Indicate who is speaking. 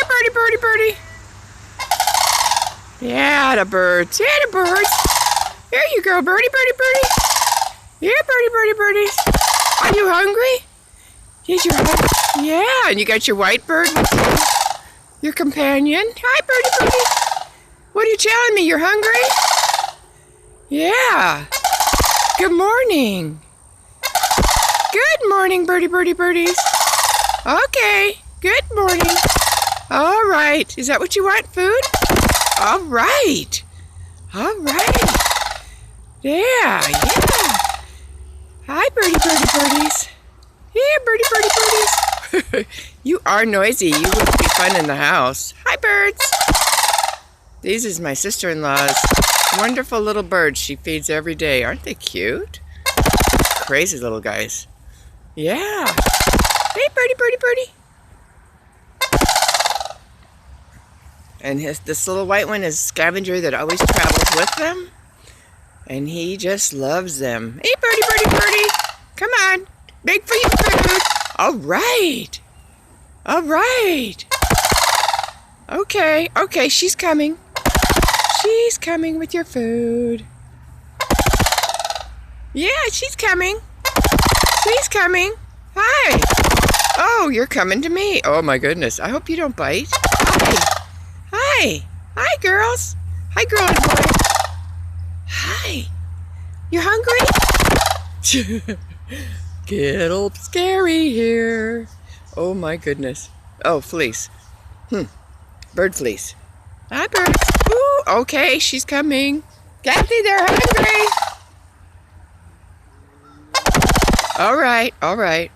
Speaker 1: birdie, birdie, birdie. Yeah, the birds. Yeah, the birds. There you go, birdie, birdie, birdie. Yeah, birdie, birdie, birdies. Are you hungry? Yes, you're hungry. Yeah, and you got your white bird with you. Your companion. Hi, birdie, birdie. What are you telling me? You're hungry? Yeah. Good morning. Good morning, birdie, birdie, birdies. Okay. Good morning. All right. Is that what you want? Food? All right. All right. Yeah. Hi, birdie, birdie, birdies. Yeah, birdie, birdie, birdies. You are noisy. You wouldn't be fun in the house. Hi, birds. These is my sister-in-law's wonderful little birds she feeds every day. Aren't they cute? Crazy little guys. Yeah. Hey, birdie, birdie, birdie. And this little white one is a scavenger that always travels with them. And he just loves them. Hey, birdie, birdie, birdie. Come on. Big for you food. All right. All right. Okay. Okay, she's coming. She's coming with your food. Yeah, she's coming. She's coming. Hi. Oh, you're coming to me. Oh, my goodness. I hope you don't bite. Hi. Hi. Hi, girls. Hi, girl and boy. Hi. You hungry? Get all scary here. Oh, my goodness. Oh, fleece. Bird fleece. Hi, birds. Ooh, okay, she's coming. Kathy, they're hungry. All right, all right.